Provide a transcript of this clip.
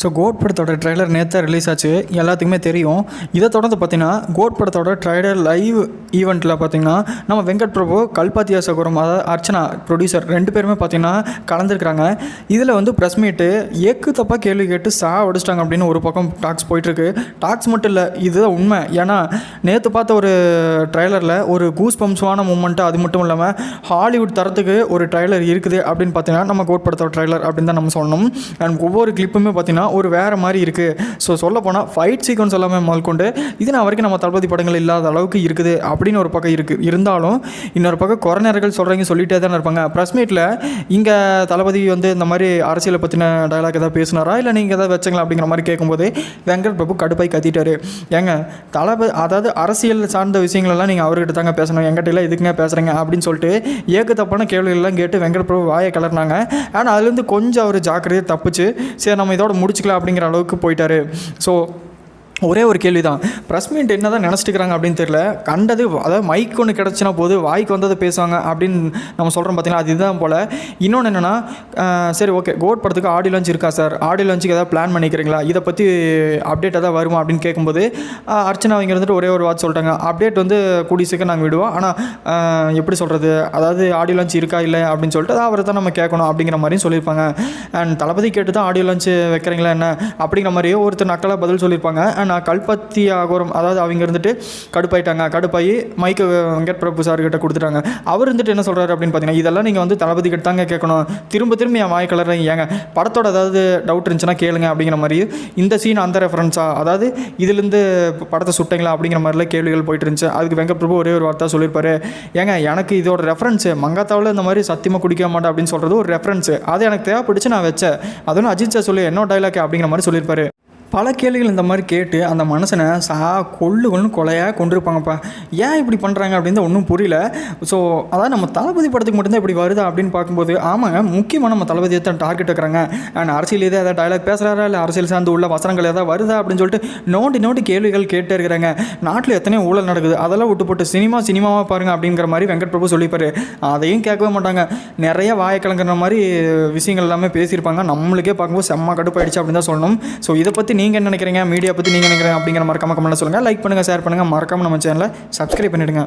So code படத்தோட trailer நேற்று release ஆச்சு, எல்லாத்துக்குமே தெரியும். இதை தொடர்ந்து பார்த்தீங்கன்னா கோட் படத்தோட ட்ரைலர் லைவ் ஈவெண்ட்டில் பார்த்தீங்கன்னா நம்ம வெங்கட் பிரபு, கல்பாத்தியா சகோரம், அதாவது அர்ச்சனா ப்ரொடியூசர் 2 பேருமே பார்த்தீங்கன்னா கலந்துருக்குறாங்க. இதில் வந்து ப்ரெஸ் மீட்டு ஏக்கு தப்பாக கேள்வி கேட்டு ஒடிச்சிட்டாங்க அப்படின்னு ஒரு பக்கம் டாக்ஸ் போயிட்டுருக்கு. டாக்ஸ் மட்டும் இல்லை, இதுதான் உண்மை. ஏன்னா நேற்று பார்த்த ஒரு ட்ரைலரில் ஒரு கூஸ் பம்ப்ஸான மூமெண்ட்டு, அது மட்டும் இல்லாமல் ஹாலிவுட் தரத்துக்கு ஒரு ட்ரைலர் இருக்குது அப்படின்னு பார்த்தீங்கன்னா நம்ம கோட் படத்தோட ட்ரைலர் அப்படின்னு தான் நம்ம சொல்லணும். அண்ட் ஒவ்வொரு கிளிப்புமே பார்த்தீங்கன்னா ஒரு வேறு மாதிரி இருக்குது. ஸோ சொல்ல போனால் ஃபைட் சீக்வன்ஸ் எல்லாமே முதல்கொண்டு இது நான் வரைக்கும் நம்ம தளபதி படங்கள் இல்லாத அளவுக்கு இருக்குது அப்படின்னு ஒரு பக்கம் இருக்குது. இருந்தாலும் இன்னொரு பக்கம் குறைநர்கள் சொல்கிறீங்க சொல்லிகிட்டே தானே இருப்பாங்க. ப்ரெஸ் மீட்டில் இங்கே தளபதி வந்து இந்த மாதிரி அரசியலை பற்றின டயலாக் எதாவது பேசினாரா, இல்லை நீங்கள் எதாவது வச்சுங்களா அப்படிங்கிற மாதிரி கேட்கும்போது வெங்கட் பிரபு கடுப்பாய் கத்திட்டாரு. ஏங்க தளபதி, அதாவது அரசியல் சார்ந்த விஷயங்களெல்லாம் நீங்கள் அவர்கிட்ட தாங்க பேசணும், எங்கிட்ட இல்லை இதுக்குங்க பேசுகிறீங்க அப்படின்னு சொல்லிட்டு ஏக்கு தப்பான கேள்விகள்லாம் கேட்டு வெங்கட் பிரபு வாயை கலர்னாங்க. ஆனால் அதுலேருந்து கொஞ்சம் அவர் ஜாக்கிரதையை தப்பிச்சு சரி நம்ம இதோட முடிச்சுக்கலாம் அப்படிங்கிற அளவுக்கு போயிட்டாரு. ஸோ ஒரே ஒரு கேள்வி தான், ப்ரெஸ் மீட் என்ன தான் நினச்சிட்டுக்கிறாங்க அப்படின்னு தெரியல. கண்டது, அதாவது மைக் ஒன்று கிடச்சினா போது வாய்க்கு வந்தது பேசுவாங்க அப்படின்னு நம்ம சொல்கிறோம் பார்த்தீங்கன்னா, அது இதுதான் போல். இன்னொன்று என்னென்னா, சரி ஓகே கோட் படத்துக்கு ஆடியோ லான்ச் இருக்கா சார், ஆடியோ லான்ச்சுக்கு எதாவது பிளான் பண்ணிக்கிறீங்களா, இதை பற்றி அப்டேட் எதாவது வருமா அப்படின்னு கேட்கும்போது அர்ச்சனா அவங்க இருந்துட்டு ஒரே ஒரு வார்த்தை சொல்லிட்டாங்க, அப்டேட் வந்து கூடிய சீக்கிரம் நாங்கள் விடுவோம், ஆனால் எப்படி சொல்கிறது, அதாவது ஆடியோ லான்ச் இருக்கா இல்லை அப்படின்னு சொல்லிட்டு அவரை தான் நம்ம கேட்கணும் அப்படிங்கிற மாதிரியும் சொல்லியிருப்பாங்க. அண்ட் தளபதி கேட்டு தான் ஆடியோ லான்ச் வைக்கிறீங்களா என்ன அப்படிங்கிற மாதிரியே ஒருத்தர் நக்கலாக பதில் சொல்லியிருப்பாங்க. நான் கல்பாத்தியா சகோரம், அதாவது அவங்க இருந்துட்டு கடுப்பாயிட்டாங்க. கடுப்பாகி மைக்கு வெங்கட் பிரபு சார் கிட்ட கொடுத்துட்டாங்க. அவர் இருந்துட்டு என்ன சொல்கிறாரு அப்படின்னு பார்த்தீங்கன்னா, இதெல்லாம் நீங்கள் வந்து தளபதி கிட்ட தாங்க கேட்கணும், திரும்ப என் வாய் கலர்றீங்க, ஏங்க படத்தோட ஏதாவது டவுட் இருந்துச்சுன்னா கேளுங்க அப்படிங்கிற மாதிரி. இந்த சீன் அந்த ரெஃபரன்ஸா, அதாவது இதுலேருந்து படத்தை சுட்டிங்களா அப்படிங்கிற மாதிரிலாம் கேள்விகள் போயிட்டு இருந்துச்சு. அதுக்கு வெங்கட் பிரபு ஒரே ஒரு வார்த்தை சொல்லியிருப்பாரு, ஏங்க எனக்கு இதோட ரெஃபரன்ஸு மங்காத்தாவில் இந்த மாதிரி சத்தியமாக குடிக்க மாட்டேன் அப்படின்னு சொல்கிறது ஒரு ரெஃபரன்ஸு, அது எனக்கு தேவைப்பிடிச்சு நான் வச்சேன், அதுவும் அஜித் சார் சொல்லி என்னோட டைலாக் அப்படிங்கிற மாதிரி சொல்லியிருப்பாரு. பல கேள்விகள் இந்த மாதிரி கேட்டு அந்த மனுஷனை கொள்ளுன்னு கொலையாக கொண்டிருப்பாங்கப்பா. ஏன் இப்படி பண்ணுறாங்க அப்படின்னு ஒன்றும் புரியல. ஸோ அதாவது நம்ம தளபதி படத்துக்கு மட்டும்தான் இப்படி வருதா அப்படின்னு பார்க்கும்போது, ஆமாங்க முக்கியமாக நம்ம தளபதியை தான் டார்கெட் வைக்கிறாங்க. அண்ட் அரசியல் எதாவது டைலாக் பேசுகிறாரா, இல்லை அரசியல் சார்ந்து உள்ள வசனங்கள் எதாவது வருதா அப்படின்னு சொல்லிட்டு நோண்டி கேள்விகள் கேட்டே இருக்கிறாங்க. நாட்டில் எத்தனையோ ஊழல் நடக்குது, அதெல்லாம் விட்டு போட்டு சினிமாவாக பாருங்கள் அப்படிங்கிற மாதிரி வெங்கட் பிரபு சொல்லிப்பார். அதையும் கேட்கவே மாட்டாங்க. நிறைய வாயை கலங்குற மாதிரி விஷயங்கள் எல்லாமே பேசியிருப்பாங்க. நம்மளுக்கே பார்க்கும்போது செம்ம கடுப்பாயிடுச்சு அப்படின்னு தான் சொல்லணும். ஸோ இதை பற்றி நீங்கள் என்ன நினைக்கிறீங்க, மீடியா பற்றி நீங்கள் நினைக்கிறீங்க அப்படிங்கிற மறக்காம கமெண்ட்ல சொல்லுங்கள். லைக் பண்ணுங்கள், ஷேர் பண்ணுங்கள், மறக்காமல் நம்ம சேனலை சப்ஸ்கிரைப் பண்ணிவிடுங்க.